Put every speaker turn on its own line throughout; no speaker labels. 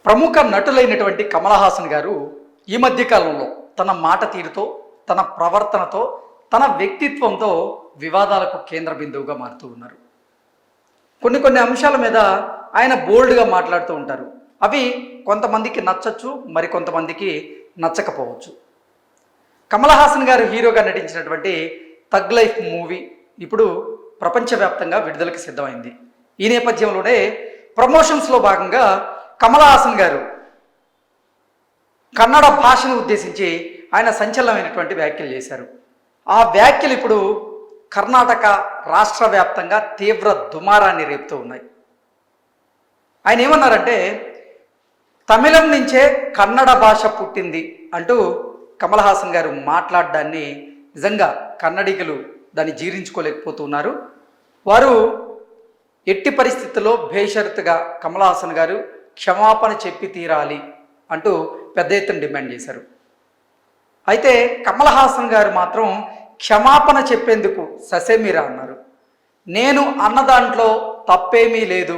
ప్రముఖ నటులైనటువంటి కమల్ హాసన్ గారు ఈ మధ్య కాలంలో తన మాట తీరుతో, తన ప్రవర్తనతో, తన వ్యక్తిత్వంతో వివాదాలకు కేంద్ర బిందువుగా మారుతూ ఉన్నారు. కొన్ని అంశాల మీద ఆయన బోల్డ్గా మాట్లాడుతూ ఉంటారు. అవి కొంతమందికి నచ్చచ్చు, మరికొంతమందికి నచ్చకపోవచ్చు. కమల్ హాసన్ గారు హీరోగా నటించినటువంటి థగ్ లైఫ్ మూవీ ఇప్పుడు ప్రపంచవ్యాప్తంగా విడుదలకు సిద్ధమైంది. ఈ నేపథ్యంలోనే ప్రమోషన్స్లో భాగంగా కమల్ హాసన్ గారు కన్నడ భాషను ఉద్దేశించి ఆయన సంచలనమైనటువంటి వ్యాఖ్యలు చేశారు. ఆ వ్యాఖ్యలు ఇప్పుడు కర్ణాటక రాష్ట్ర వ్యాప్తంగా తీవ్ర దుమారాన్ని రేపుతూ ఉన్నాయి. ఆయన ఏమన్నారంటే, తమిళం నుంచే కన్నడ భాష పుట్టింది అంటూ కమల్ హాసన్ గారు మాట్లాడడాన్ని నిజంగా కన్నడిగులు దాన్ని జీర్ణించుకోలేకపోతున్నారు. వారు ఎట్టి పరిస్థితుల్లో బేషరతుగా కమల్ హాసన్ గారు క్షమాపణ చెప్పి తీరాలి అంటూ పెద్ద ఎత్తున డిమాండ్ చేశారు. అయితే కమల్ హాసన్ గారు మాత్రం క్షమాపణ చెప్పేందుకు ససేమిరా అన్నారు. నేను అన్న దాంట్లో తప్పేమీ లేదు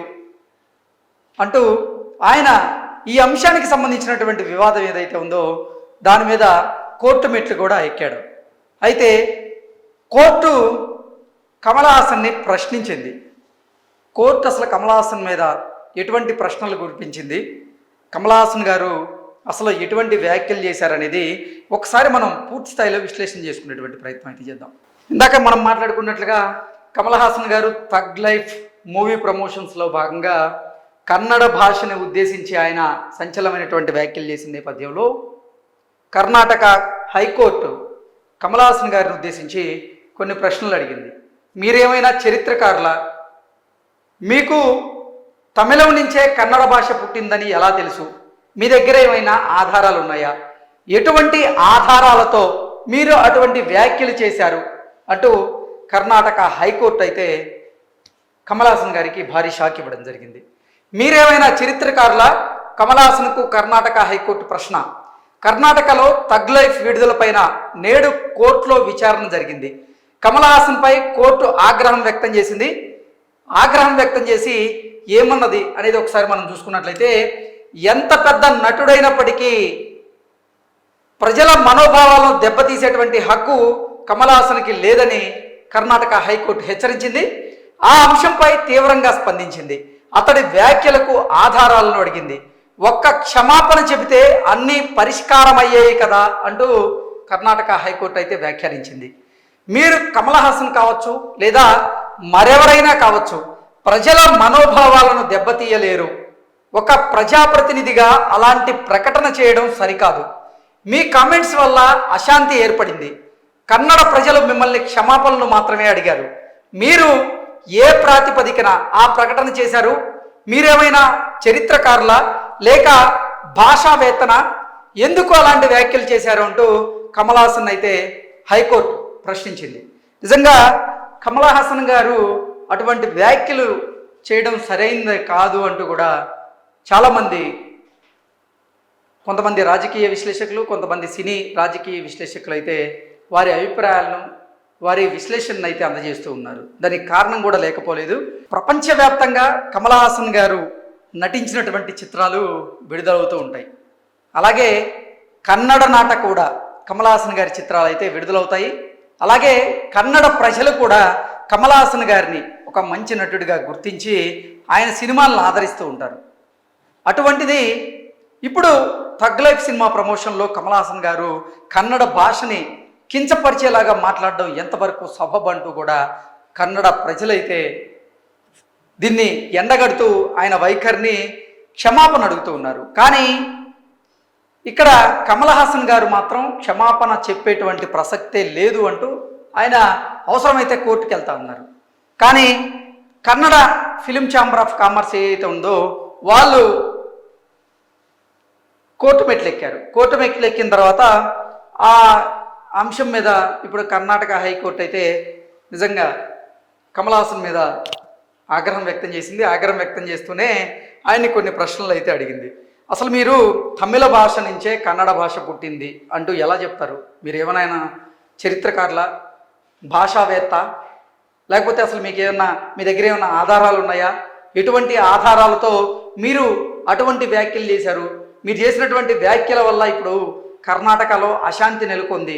అంటూ ఆయన ఈ అంశానికి సంబంధించినటువంటి వివాదం ఏదైతే ఉందో దాని మీద కోర్టు మెట్లు కూడా ఎక్కాడు. అయితే కోర్టు కమల్ హాసన్ని ప్రశ్నించింది. కోర్టు అసలు కమల్ హాసన్ మీద ఎటువంటి ప్రశ్నలు గురిపించింది, కమల్ హాసన్ గారు అసలు ఎటువంటి వ్యాఖ్యలు చేశారనేది ఒకసారి మనం పూర్తి స్థాయిలో విశ్లేషణ చేసుకునేటువంటి ప్రయత్నం అయితే చేద్దాం. ఇందాక మనం మాట్లాడుకున్నట్లుగా కమల్ హాసన్ గారు థగ్ లైఫ్ మూవీ ప్రమోషన్స్లో భాగంగా కన్నడ భాషని ఉద్దేశించి ఆయన సంచలనమైనటువంటి వ్యాఖ్యలు చేసిన నేపథ్యంలో కర్ణాటక హైకోర్టు కమల్ హాసన్ గారిని ఉద్దేశించి కొన్ని ప్రశ్నలు అడిగింది. మీరేమైనా చరిత్రకారులా? మీకు తమిళం నుంచే కన్నడ భాష పుట్టిందని ఎలా తెలుసు? మీ దగ్గర ఏమైనా ఆధారాలు ఉన్నాయా? ఎటువంటి ఆధారాలతో మీరు అటువంటి వ్యాఖ్యలు చేశారు అంటూ కర్ణాటక హైకోర్టు అయితే కమల్ హాసన్ గారికి భారీ షాక్ ఇవ్వడం జరిగింది. మీరేమైనా చరిత్రకారులా? కమల్ హాసన్కు కర్ణాటక హైకోర్టు ప్రశ్న. కర్ణాటకలో థగ్ లైఫ్ విడుదలపైన నేడు కోర్టులో విచారణ జరిగింది. కమల్ హాసన్పై కోర్టు ఆగ్రహం వ్యక్తం చేసింది. ఆగ్రహం వ్యక్తం చేసి ఏమన్నది అనేది ఒకసారి మనం చూసుకున్నట్లయితే, ఎంత పెద్ద నటుడైనప్పటికీ ప్రజల మనోభావాలను దెబ్బతీసేటువంటి హక్కు కమల్ హాసన్కి లేదని కర్ణాటక హైకోర్టు హెచ్చరించింది. ఆ అంశంపై తీవ్రంగా స్పందించింది. అతడి వ్యాఖ్యలకు ఆధారాలను అడిగింది. ఒక్క క్షమాపణ చెబితే అన్నీ పరిష్కారం అయ్యాయి కదా అంటూ కర్ణాటక హైకోర్టు అయితే వ్యాఖ్యానించింది. మీరు కమల్ హాసన్ కావచ్చు, లేదా మరెవరైనా కావచ్చు, ప్రజల మనోభావాలను దెబ్బతీయలేరు. ఒక ప్రజాప్రతినిధిగా అలాంటి ప్రకటన చేయడం సరికాదు. మీ కామెంట్స్ వల్ల అశాంతి ఏర్పడింది. కన్నడ ప్రజలు మిమ్మల్ని క్షమాపణలు మాత్రమే అడిగారు. మీరు ఏ ప్రాతిపదికన ఆ ప్రకటన చేశారు? మీరేమైనా చరిత్రకారులా లేక భాషావేత్తనా? ఎందుకు అలాంటి వ్యాఖ్యలు చేశారు అంటూ కమల్ హాసన్ అయితే హైకోర్టు ప్రశ్నించింది. నిజంగా కమల్ హాసన్ గారు అటువంటి వ్యాఖ్యలు చేయడం సరైనది కాదు అంటూ కూడా చాలామంది, కొంతమంది రాజకీయ విశ్లేషకులు, కొంతమంది సినీ రాజకీయ విశ్లేషకులు అయితే వారి అభిప్రాయాలను, వారి విశ్లేషణను అయితే అందజేస్తూ ఉన్నారు. దానికి కారణం కూడా లేకపోలేదు. ప్రపంచవ్యాప్తంగా కమల్ హాసన్ గారు నటించినటువంటి చిత్రాలు విడుదలవుతూ ఉంటాయి. అలాగే కన్నడ నాట కూడా కమల్ హాసన్ గారి చిత్రాలు అయితే విడుదలవుతాయి. అలాగే కన్నడ ప్రజలు కూడా కమల్ హాసన్ గారిని ఒక మంచి నటుడిగా గుర్తించి ఆయన సినిమాలను ఆదరిస్తూ ఉంటారు. అటువంటిది ఇప్పుడు థగ్ లైఫ్ సినిమా ప్రమోషన్లో కమల్ హాసన్ గారు కన్నడ భాషని కించపరిచేలాగా మాట్లాడడం ఎంతవరకు సబబు అంటూ కూడా కన్నడ ప్రజలైతే దీన్ని ఎండగడుతూ ఆయన వైఖరిని క్షమాపణ అడుగుతూ ఉన్నారు. కానీ ఇక్కడ కమల్ హాసన్ గారు మాత్రం క్షమాపణ చెప్పేటువంటి ప్రసక్తే లేదు అంటూ ఆయన అవసరమైతే కోర్టుకు వెళ్తా ఉన్నారు. కానీ Kannada film chamber of commerce ఏదైతే ఉందో వాళ్ళు కోర్టు మెట్లు ఎక్కారు. కోర్టు మెట్లు ఎక్కిన తర్వాత ఆ అంశం మీద ఇప్పుడు కర్ణాటక హైకోర్టు అయితే నిజంగా కమల్ హాసన్ మీద ఆగ్రహం వ్యక్తం చేసింది. ఆగ్రహం వ్యక్తం చేస్తూనే ఆయన్ని కొన్ని ప్రశ్నలు అయితే అడిగింది. అసలు మీరు తమిళ భాష నుంచే కన్నడ భాష పుట్టింది అంటూ ఎలా చెప్తారు? మీరు ఏమైనా చరిత్రకారులా, భాషావేత్త, లేకపోతే అసలు మీకు ఏమన్నా మీ దగ్గర ఏమైనా ఆధారాలు ఉన్నాయా? ఎటువంటి ఆధారాలతో మీరు అటువంటి వ్యాఖ్యలు చేశారు. మీరు చేసినటువంటి వ్యాఖ్యల వల్ల ఇప్పుడు కర్ణాటకలో అశాంతి నెలకొంది.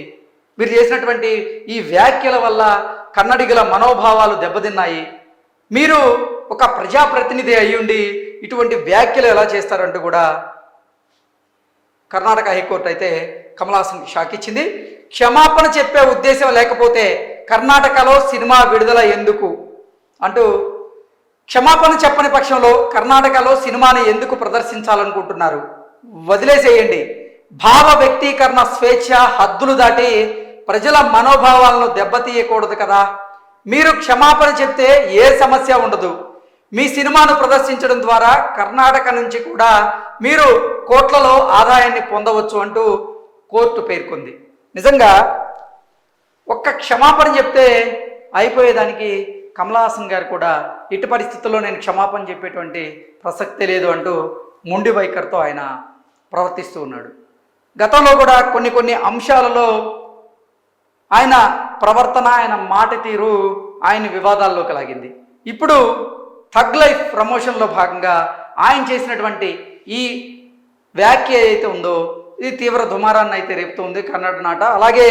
మీరు చేసినటువంటి ఈ వ్యాఖ్యల వల్ల కన్నడిగుల మనోభావాలు దెబ్బతిన్నాయి. మీరు ఒక ప్రజాప్రతినిధి అయ్యుండి ఇటువంటి వ్యాఖ్యలు ఎలా చేస్తారంటూ కూడా కర్ణాటక హైకోర్టు అయితే కమల్ హాసన్కి షాక్ ఇచ్చింది. క్షమాపణ చెప్పే ఉద్దేశం లేకపోతే కర్ణాటకలో సినిమా విడుదల ఎందుకు అంటూ, క్షమాపణ చెప్పని పక్షంలో కర్ణాటకలో సినిమాని ఎందుకు ప్రదర్శించాలనుకుంటున్నారు? వదిలేసేయండి. భావ వ్యక్తీకరణ స్వేచ్ఛ హద్దులు దాటి ప్రజల మనోభావాలను దెబ్బతీయకూడదు కదా. మీరు క్షమాపణ చెప్తే ఏ సమస్య ఉండదు. మీ సినిమాను ప్రదర్శించడం ద్వారా కర్ణాటక నుంచి కూడా మీరు కోట్లలో ఆదాయాన్ని పొందవచ్చు అంటూ కోర్టు పేర్కొంది. నిజంగా ఒక్క క్షమాపణ చెప్తే అయిపోయేదానికి కమల్ హాసన్ గారు కూడా ఇటు పరిస్థితుల్లో నేను క్షమాపణ చెప్పేటువంటి ప్రసక్తే లేదు అంటూ మొండి వైఖరితో ఆయన ప్రవర్తిస్తూ ఉన్నాడు. గతంలో కూడా కొన్ని అంశాలలో ఆయన ప్రవర్తన, ఆయన మాట తీరు ఆయన వివాదాల్లోకి లాగింది. ఇప్పుడు థగ్ లైఫ్ ప్రమోషన్లో భాగంగా ఆయన చేసినటువంటి ఈ వ్యాఖ్య అయితే ఉందో ఇది తీవ్ర దుమారాన్ని అయితే రేపుతుంది కన్నడ నాట. అలాగే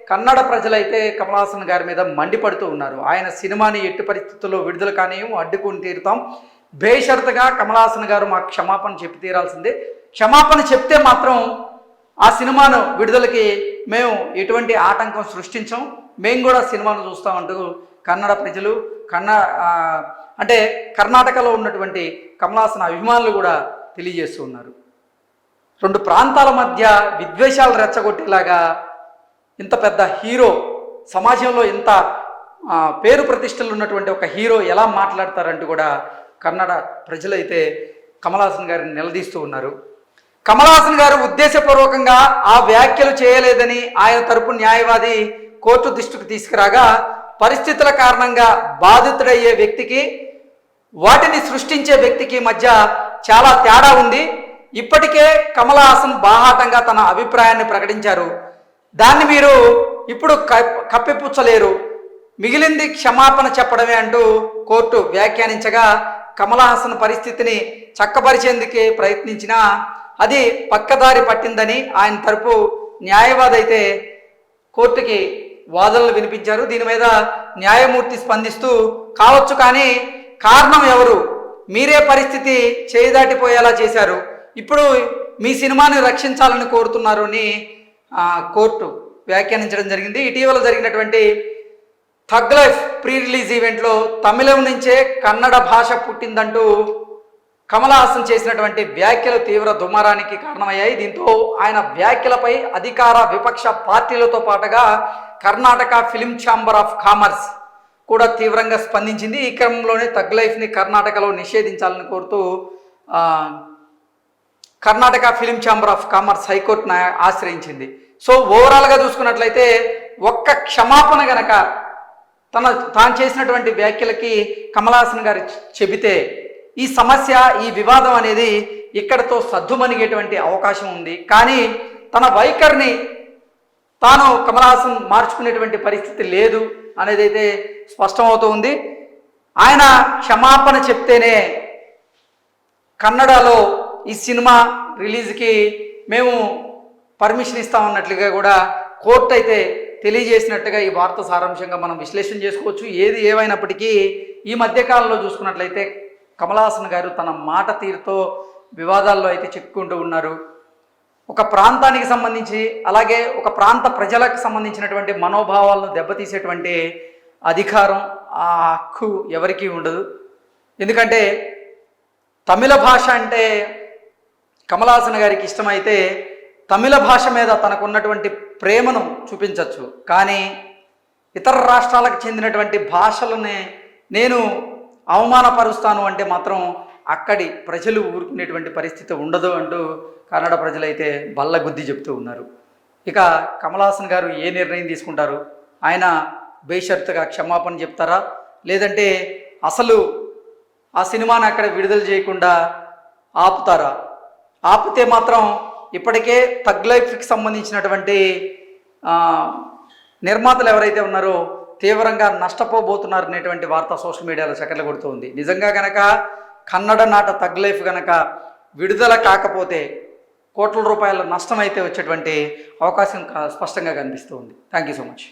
కన్నడ ప్రజలైతే కమల్ హాసన్ గారి మీద మండిపడుతూ ఉన్నారు. ఆయన సినిమాని ఎట్టి పరిస్థితుల్లో విడుదల కానియం, అడ్డుకుని తీరుతాం, బేషరతుగా కమల్ హాసన్ గారు మాకు క్షమాపణ చెప్పి తీరాల్సిందే, క్షమాపణ చెప్తే మాత్రం ఆ సినిమాను విడుదలకి మేము ఎటువంటి ఆటంకం సృష్టించాం, మేము కూడా సినిమాను చూస్తామంటూ కన్నడ ప్రజలు అంటే కర్ణాటకలో ఉన్నటువంటి కమల్ హాసన్ అభిమానులు కూడా తెలియజేస్తూ ఉన్నారు. రెండు ప్రాంతాల మధ్య విద్వేషాలు రెచ్చగొట్టేలాగా ఇంత పెద్ద హీరో, సమాజంలో ఇంత పేరు ప్రతిష్టలు ఉన్నటువంటి ఒక హీరో ఎలా మాట్లాడతారంటూ కూడా కన్నడ ప్రజలైతే కమల్ హాసన్ గారిని నిలదీస్తూ ఉన్నారు. కమల్ హాసన్ గారు ఉద్దేశపూర్వకంగా ఆ వ్యాఖ్యలు చేయలేదని ఆయన తరపు న్యాయవాది కోర్టు దృష్టికి తీసుకురాగా, పరిస్థితుల కారణంగా బాధితుడయ్యే వ్యక్తికి వాటిని సృష్టించే వ్యక్తికి మధ్య చాలా తేడా ఉంది. ఇప్పటికే కమల్ హాసన్ బాహాటంగా తన అభిప్రాయాన్ని ప్రకటించారు, దాన్ని మీరు ఇప్పుడు కప్పిపుచ్చలేరు, మిగిలింది క్షమాపణ చెప్పడమే అంటూ కోర్టు వ్యాఖ్యానించగా, కమల్ హాసన్ పరిస్థితిని చక్కపరిచేందుకే ప్రయత్నించినా అది పక్కదారి పట్టిందని ఆయన తరపు న్యాయవాది అయితే కోర్టుకి వాదనలు వినిపించారు. దీని మీద న్యాయమూర్తి స్పందిస్తూ, కావచ్చు కానీ కారణం ఎవరు, మీరే పరిస్థితి చేయిదాటిపోయేలా చేశారు, ఇప్పుడు మీ సినిమాని రక్షించాలని కోరుతున్నారు అని కోర్టు వ్యాఖ్యానించడం జరిగింది. ఇటీవల జరిగినటువంటి థగ్ లైఫ్ ప్రీ రిలీజ్ ఈవెంట్లో తమిళం నుంచే కన్నడ భాష పుట్టిందంటూ కమల్ హాసన్ చేసినటువంటి వ్యాఖ్యలు తీవ్ర దుమారానికి కారణమయ్యాయి. దీంతో ఆయన వ్యాఖ్యలపై అధికార విపక్ష పార్టీలతో పాటుగా Karnataka film chamber of commerce కూడా తీవ్రంగా స్పందించింది. ఈ క్రమంలోనే థగ్ లైఫ్ని కర్ణాటకలో నిషేధించాలని కోరుతూ Karnataka film chamber of commerce హైకోర్టును ఆశ్రయించింది. సో ఓవరాల్గా చూసుకున్నట్లయితే ఒక్క క్షమాపణ గనక తాను చేసినటువంటి వ్యాఖ్యలకి కమల్ హాసన్ గారు చెబితే ఈ సమస్య, ఈ వివాదం అనేది ఇక్కడతో సద్దుమణిగేటువంటి అవకాశం ఉంది. కానీ తన వైఖరిని తాను కమల్ హాసన్ మార్చుకునేటువంటి పరిస్థితి లేదు అనేది అయితే స్పష్టమవుతుంది. ఆయన క్షమాపణ చెప్తేనే కన్నడలో ఈ సినిమా రిలీజ్కి మేము పర్మిషన్ ఇస్తామన్నట్లుగా కూడా కోర్టు అయితే తెలియజేసినట్టుగా ఈ వార్త సారాంశంగా మనం విశ్లేషణ చేసుకోవచ్చు. ఏది ఏమైనప్పటికీ ఈ మధ్యకాలంలో చూసుకున్నట్లయితే కమల్ హాసన్ గారు తన మాట తీరుతో వివాదాల్లో అయితే చిక్కుకుంటూ ఉన్నారు. ఒక ప్రాంతానికి సంబంధించి, అలాగే ఒక ప్రాంత ప్రజలకు సంబంధించినటువంటి మనోభావాలను దెబ్బతీసేటువంటి అధికారం, ఆ హక్కు ఎవరికీ ఉండదు. ఎందుకంటే తమిళ భాష అంటే కమల్ హాసన్ గారికి ఇష్టమైతే తమిళ భాష మీద తనకున్నటువంటి ప్రేమను చూపించవచ్చు. కానీ ఇతర రాష్ట్రాలకు చెందినటువంటి భాషలని నేను అవమానపరుస్తాను అంటే మాత్రం అక్కడి ప్రజలు ఊరుకునేటువంటి పరిస్థితి ఉండదు అంటూ కన్నడ ప్రజలైతే బల్లగుద్ది చెప్తూ ఉన్నారు. ఇక కమల్ హాసన్ గారు ఏ నిర్ణయం తీసుకుంటారు? ఆయన బేషరతుగా క్షమాపణ చెప్తారా, లేదంటే అసలు ఆ సినిమాని అక్కడ విడుదల చేయకుండా ఆపుతారా? ఆపితే మాత్రం ఇప్పటికే థగ్ లైఫ్కి సంబంధించినటువంటి నిర్మాతలు ఎవరైతే ఉన్నారో తీవ్రంగా నష్టపోబోతున్నారు అనేటువంటి వార్త సోషల్ మీడియాలో చక్కర్లు కొడుతూ ఉంది. నిజంగా కనుక కన్నడ నాట థగ్ లైఫ్ కనుక విడుదల కాకపోతే కోట్ల రూపాయల నష్టం అయితే వచ్చేటువంటి అవకాశం స్పష్టంగా కనిపిస్తూ ఉంది. Thank you so much.